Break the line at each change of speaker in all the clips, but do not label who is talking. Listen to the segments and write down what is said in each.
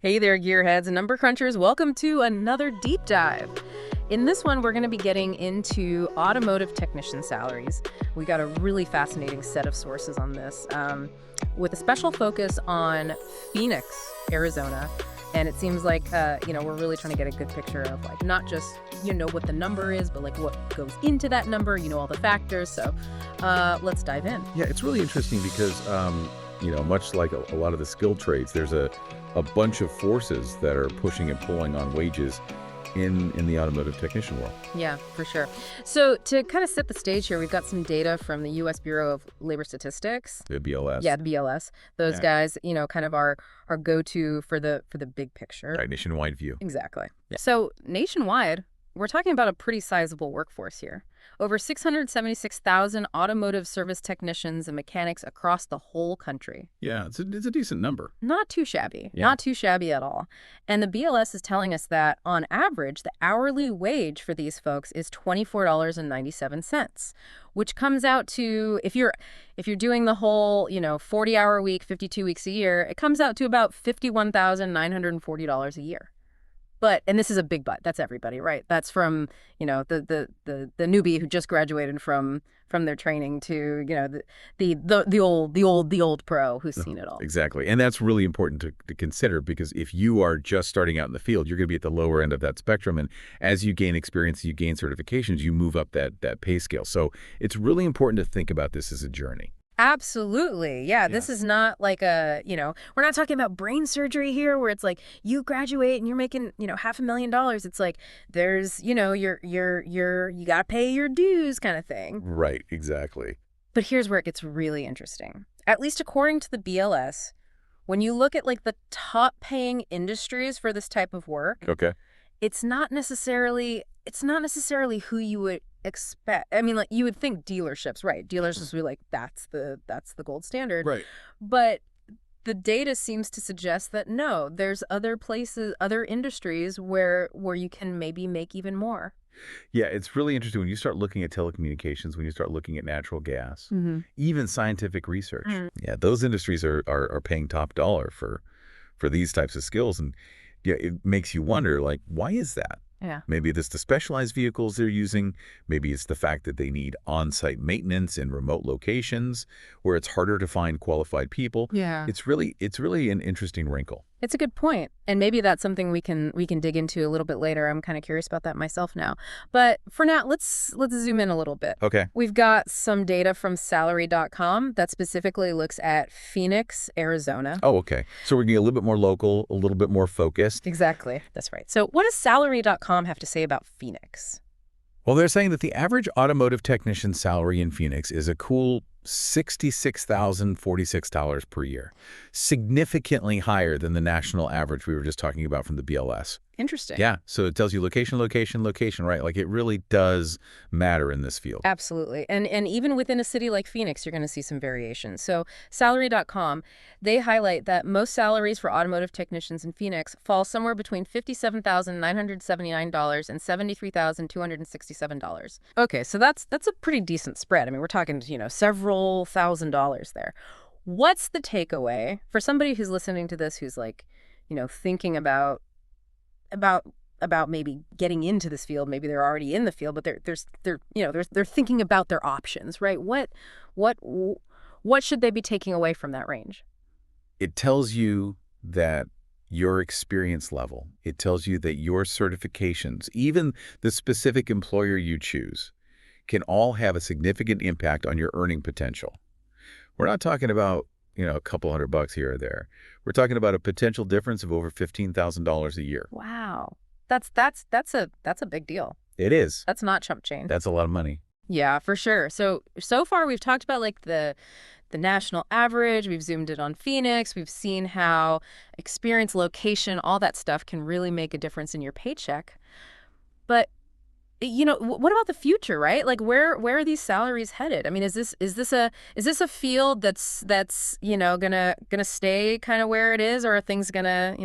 Hey there, gearheads and number crunchers. Welcome to another deep dive. In this one, we're going to be getting into automotive technician salaries. We got a really fascinating set of sources on this, with a special focus on Phoenix, Arizona. And it seems like, we're really trying to get a good picture of, like, not just, what the number is, but, like, what goes into that number, all the factors. So let's dive in.
Yeah, it's really interesting because, much like a lot of the skilled trades, there's a bunch of forces that are pushing and pulling on wages in the automotive technician world.
Yeah, for sure. So to kind of set the stage here, we've got some data from the U.S. Bureau of Labor Statistics.
The BLS.
Yeah, the BLS. Those guys, kind of our go-to for the big picture.
Right, nationwide view.
Exactly. Yeah. So nationwide, we're talking about a pretty sizable workforce here. Over 676,000 automotive service technicians and mechanics across the whole country.
Yeah, it's a decent number.
Not too shabby.
Yeah.
Not too shabby at all. And the BLS is telling us that, on average, the hourly wage for these folks is $24.97, which comes out to, if you're doing the whole, 40-hour week, 52 weeks a year, it comes out to about $51,940 a year. And this is a big but. That's everybody, right? That's from, the newbie who just graduated from their training to, the old pro who's seen it all.
Exactly. And that's really important to consider, because if you are just starting out in the field, you're going to be at the lower end of that spectrum. And as you gain experience, you gain certifications, you move up that pay scale. So it's really important to think about this as a journey.
Absolutely. Yeah, this is not like we're not talking about brain surgery here where it's like you graduate and you're making, $500,000. It's like there's, you got to pay your dues kind of thing.
Right, exactly.
But here's where it gets really interesting. At least according to the BLS, when you look at like the top paying industries for this type of work,
okay,
it's not necessarily who you would expect. I mean, like, you would think dealerships, right? Dealerships would be like, that's the gold standard.
Right.
But the data seems to suggest that no, there's other places, other industries where you can maybe make even more.
Yeah, it's really interesting when you start looking at telecommunications, when you start looking at natural gas, even scientific research. Yeah, those industries are paying top dollar for these types of skills. And yeah, it makes you wonder, like, why is that?
Yeah.
Maybe it's the specialized vehicles they're using. Maybe it's the fact that they need on-site maintenance in remote locations where it's harder to find qualified people.
Yeah.
It's really an interesting wrinkle.
It's a good point. And maybe that's something we can dig into a little bit later. I'm kind of curious about that myself now. But for now, let's zoom in a little bit.
Okay.
We've got some data from salary.com that specifically looks at Phoenix, Arizona.
Oh, okay. So we're getting a little bit more local, a little bit more focused.
Exactly. That's right. So what does salary.com have to say about Phoenix?
Well, they're saying that the average automotive technician salary in Phoenix is a cool $66,046 per year, significantly higher than the national average we were just talking about from the BLS.
Interesting.
Yeah, so it tells you location, location, location, right? Like, it really does matter in this field.
Absolutely. And even within a city like Phoenix, you're going to see some variation. So salary.com, they highlight that most salaries for automotive technicians in Phoenix fall somewhere between $57,979 and $73,267. Okay, so that's a pretty decent spread. I mean, we're talking, several $1,000s there. What's the takeaway for somebody who's listening to this, who's like, thinking about maybe getting into this field? Maybe they're already in the field, but they're thinking about their options, right? What should they be taking away from that range?
It tells you that your experience level, it tells you that your certifications, even the specific employer you choose, can all have a significant impact on your earning potential. We're not talking about, a couple $100 here or there. We're talking about a potential difference of over $15,000 a year.
Wow. That's a big deal.
It is.
That's not chump change.
That's a lot of money.
Yeah, for sure. So far we've talked about like the national average. We've zoomed in on Phoenix. We've seen how experience, location, all that stuff can really make a difference in your paycheck. But what about the future, right? Like, where are these salaries headed? I mean, is this a field that's gonna stay kind of where it is, or are things gonna,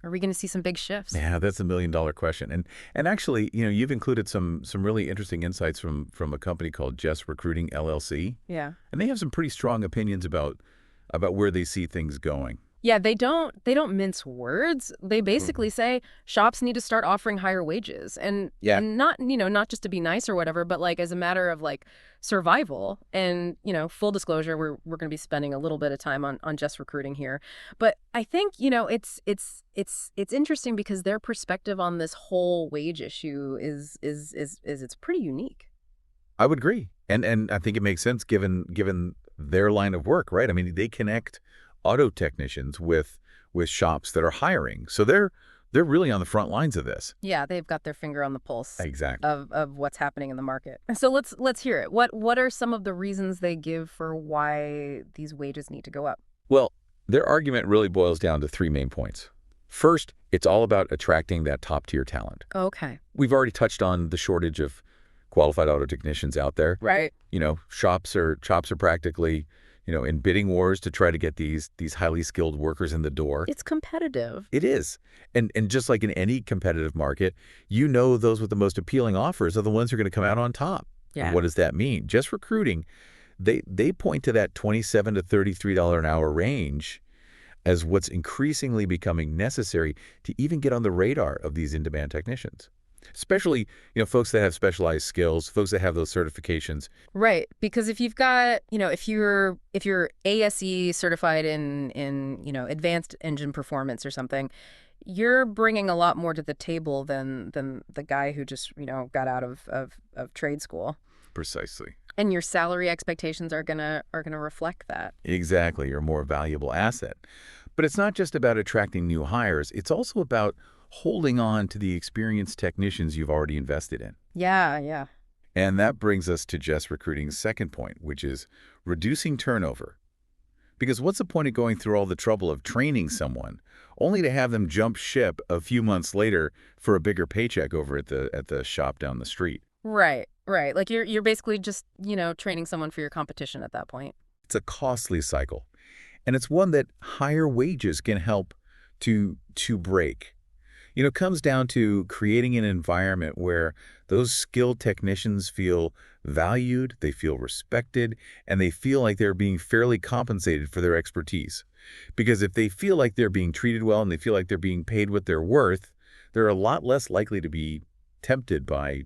are we gonna see some big shifts?
Yeah, that's $1 million question. And actually, you've included some really interesting insights from a company called Jess Recruiting LLC.
Yeah.
And they have some pretty strong opinions about where they see things going.
Yeah, they don't mince words. They basically
Mhm.
say shops need to start offering higher wages and
Yeah.
not, not just to be nice or whatever, but like as a matter of like survival. And, full disclosure, we're going to be spending a little bit of time on just recruiting here. But I think, it's interesting because their perspective on this whole wage issue is it's pretty unique.
I would agree. And I think it makes sense given their line of work, right? I mean, they connect auto technicians with shops that are hiring. So they're really on the front lines of this.
Yeah, they've got their finger on the pulse
Exactly.
of what's happening in the market. So let's hear it. What are some of the reasons they give for why these wages need to go up?
Well, their argument really boils down to three main points. First, it's all about attracting that top-tier talent.
Okay.
We've already touched on the shortage of qualified auto technicians out there.
Right.
Shops are practically, in bidding wars to try to get these highly skilled workers in the door.
It's competitive.
It is. And just like in any competitive market, those with the most appealing offers are the ones who are going to come out on top. And
Yeah.
what does that mean? Just recruiting, they point to that $27 to $33 an hour range as what's increasingly becoming necessary to even get on the radar of these in-demand technicians. Especially, folks that have specialized skills, folks that have those certifications.
Right. Because if you've got, if you're ASE certified in, advanced engine performance or something, you're bringing a lot more to the table than the guy who just, got out of trade school.
Precisely.
And your salary expectations are gonna reflect that.
Exactly. You're a more valuable asset. But it's not just about attracting new hires. It's also about holding on to the experienced technicians you've already invested in.
Yeah, yeah.
And that brings us to Jess Recruiting's second point, which is reducing turnover. Because what's the point of going through all the trouble of training someone only to have them jump ship a few months later for a bigger paycheck over at the shop down the street?
Right, right. Like you're basically just, training someone for your competition at that point.
It's a costly cycle, and it's one that higher wages can help to break. It comes down to creating an environment where those skilled technicians feel valued, they feel respected, and they feel like they're being fairly compensated for their expertise. Because if they feel like they're being treated well and they feel like they're being paid what they're worth, they're a lot less likely to be tempted by,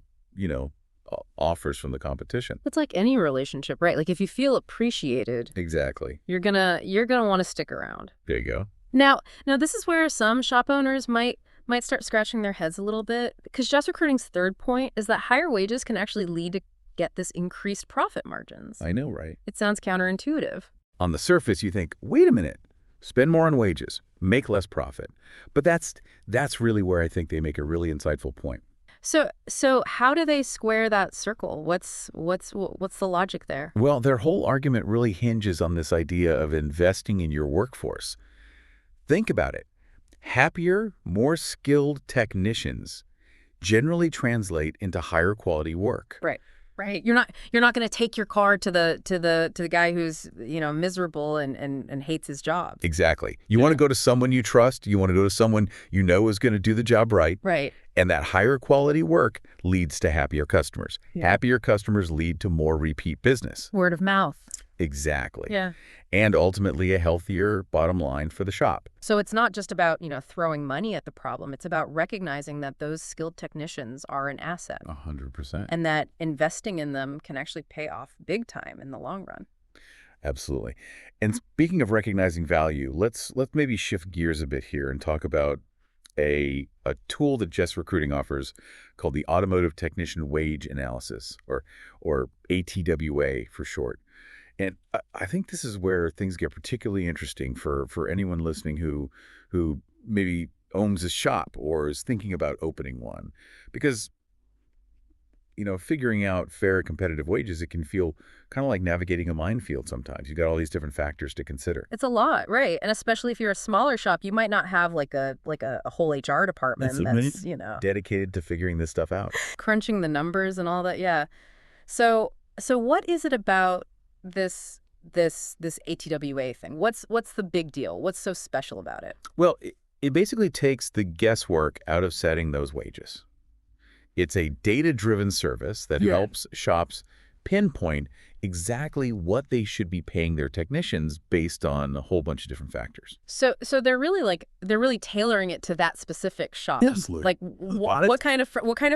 offers from the competition.
It's like any relationship, right? Like if you feel appreciated,
Exactly.
you're gonna want to stick around.
There you go.
Now this is where some shop owners might start scratching their heads a little bit because Just Recruiting's third point is that higher wages can actually lead to get this increased profit margins.
I know, right?
It sounds counterintuitive.
On the surface, you think, wait a minute, spend more on wages, make less profit. But that's really where I think they make a really insightful point.
So how do they square that circle? What's the logic there?
Well, their whole argument really hinges on this idea of investing in your workforce. Think about it. Happier, more skilled technicians generally translate into higher quality work.
Right. Right. You're not going to take your car to the guy who's, miserable and hates his job.
Exactly. You want to go to someone you trust. You want to go to someone you know is going to do the job right.
Right.
And that higher quality work leads to happier customers.
Yeah.
Happier customers lead to more repeat business.
Word of mouth.
Exactly.
Yeah.
And ultimately a healthier bottom line for the shop.
So it's not just about, throwing money at the problem. It's about recognizing that those skilled technicians are an asset
100%.
and that investing in them can actually pay off big time in the long run.
Absolutely. And speaking of recognizing value, let's maybe shift gears a bit here and talk about a tool that Jess Recruiting offers called the Automotive Technician Wage Analysis, or ATWA for short. And I think this is where things get particularly interesting for anyone listening who maybe owns a shop or is thinking about opening one. Because, figuring out fair competitive wages, it can feel kind of like navigating a minefield sometimes. You've got all these different factors to consider.
It's a lot, right? And especially if you're a smaller shop, you might not have like a whole HR department that's,
dedicated to figuring this stuff out.
crunching the numbers and all that. Yeah. So what is it about this ATWA thing? What's the big deal? What's so special about it?
Well, it basically takes the guesswork out of setting those wages. It's a data-driven service that
Yeah.
helps shops pinpoint exactly what they should be paying their technicians based on a whole bunch of different factors.
So they're really tailoring it to that specific shop.
Absolutely.
Like what kind of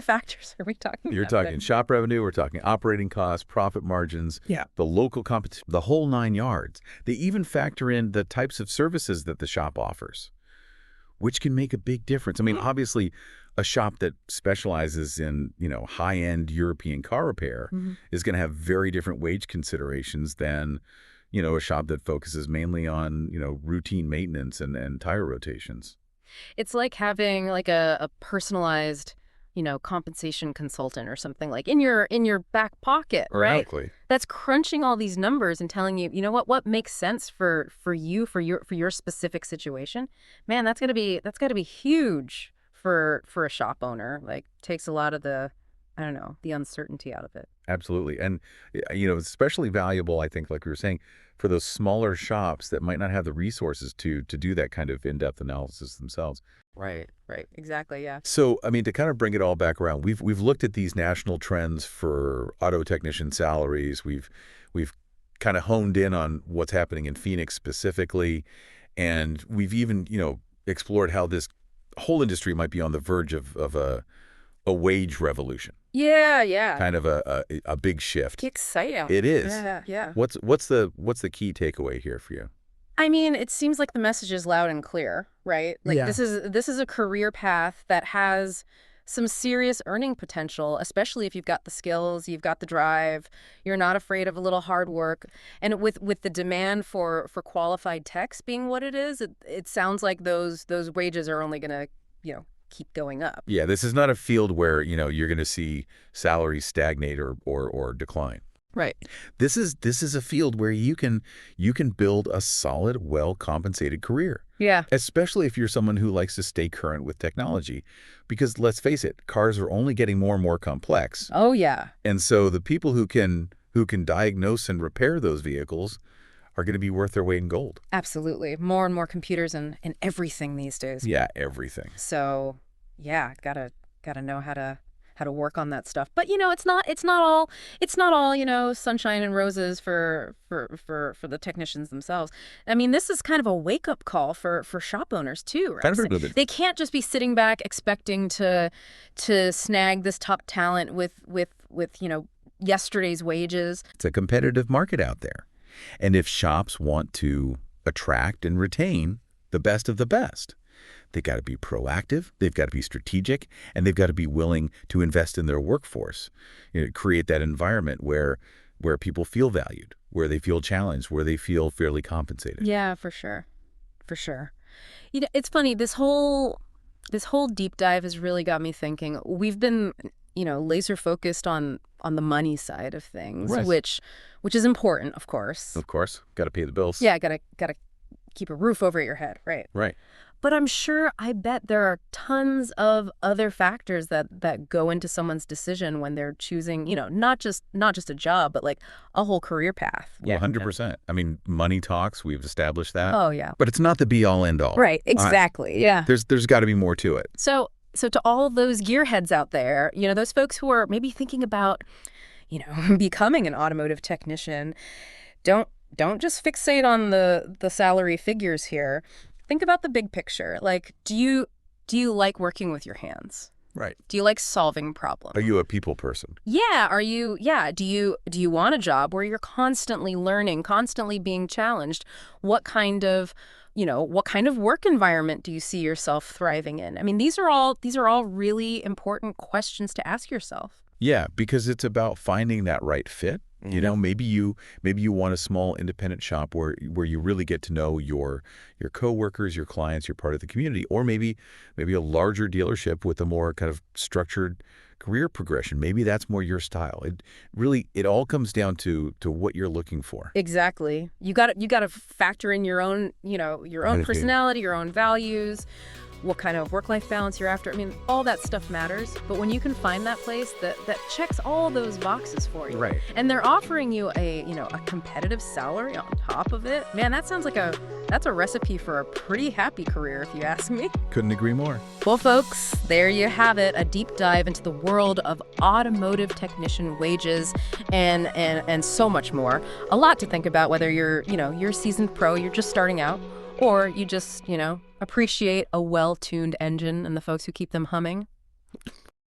factors are we talking
You're
about
talking
then?
shop revenue, we're talking operating costs, profit margins, the local competition, the whole 9 yards. They even factor in the types of services that the shop offers, which can make a big difference. I mean, obviously, a shop that specializes in, high-end European car repair is going to have very different wage considerations than, a shop that focuses mainly on, routine maintenance and tire rotations.
It's like having like a personalized, compensation consultant or something like in your back pocket, right?
Exactly.
That's crunching all these numbers and telling you, what makes sense for you for your specific situation. Man, that's got to be huge for a shop owner. Like takes a lot of the, I don't know, the uncertainty out of it.
Absolutely. And, especially valuable, I think, like we were saying, for those smaller shops that might not have the resources to do that kind of in-depth analysis themselves.
Right. Exactly. Yeah.
So, I mean, to kind of bring it all back around, we've looked at these national trends for auto technician salaries. We've kind of honed in on what's happening in Phoenix specifically, and we've even, explored how this whole industry might be on the verge of a wage revolution.
Yeah.
Kind of a big shift.
Exciting.
It is.
Yeah.
What's the key takeaway here for you?
I mean, it seems like the message is loud and clear, right? Like
Yeah.
this is a career path that has some serious earning potential, especially if you've got the skills, you've got the drive, you're not afraid of a little hard work. And with the demand for qualified techs being what it is, it sounds like those wages are only going to, keep going up.
Yeah, this is not a field where, you're going to see salaries stagnate or decline.
Right.
This is a field where you can build a solid, well-compensated career.
Yeah.
Especially if you're someone who likes to stay current with technology. Because let's face it, cars are only getting more and more complex.
Oh, yeah.
And so the people who can diagnose and repair those vehicles are going to be worth their weight in gold.
Absolutely. More and more computers and everything these days.
Yeah, everything.
So, yeah, gotta know how to work on that stuff. But it's not all sunshine and roses for the technicians themselves. I mean, this is kind of a wake up call for shop owners too, right?
Kind of a little bit.
They can't just be sitting back expecting to snag this top talent with yesterday's wages.
It's a competitive market out there. And if shops want to attract and retain the best of the best, they've got to be proactive, they've got to be strategic, and they've got to be willing to invest in their workforce. Create that environment where people feel valued, where they feel challenged, where they feel fairly compensated.
Yeah, for sure. It's funny, this whole deep dive has really got me thinking. We've been laser focused on the money side of things,
Right.
which is important, of course.
Of course, got to pay the bills.
Yeah, gotta keep a roof over your head, right?
Right.
But I bet there are tons of other factors that go into someone's decision when they're choosing, not just a job, but like a whole career path.
Well, 100%. I mean, money talks, we've established that.
Oh yeah.
But it's not the be-all, end-all.
Right. Exactly. Yeah.
There's got to be more to it.
So to all those gearheads out there, those folks who are maybe thinking about, becoming an automotive technician, don't just fixate on the salary figures here. Think about the big picture. Like, do you like working with your hands?
Right.
Do you like solving problems?
Are you a people person?
Yeah. Do you want a job where you're constantly learning, constantly being challenged? What kind of work environment do you see yourself thriving in? I mean, these are all really important questions to ask yourself.
Yeah, because it's about finding that right fit. Maybe you want a small independent shop where you really get to know your coworkers, your clients, you're part of the community, or maybe a larger dealership with a more kind of structured career progression. Maybe that's more your style. It all comes down to what you're looking for.
Exactly. You got to factor in your own, your own personality, your own values. what kind of work-life balance you're after. I mean, all that stuff matters. But when you can find that place that checks all those boxes for you,
Right.
and they're offering you a competitive salary on top of it, man, that sounds like that's a recipe for a pretty happy career, if you ask me.
Couldn't agree more.
Well, folks, there you have it, a deep dive into the world of automotive technician wages and so much more. A lot to think about, whether you're a seasoned pro, you're just starting out, or you just, appreciate a well-tuned engine and the folks who keep them humming.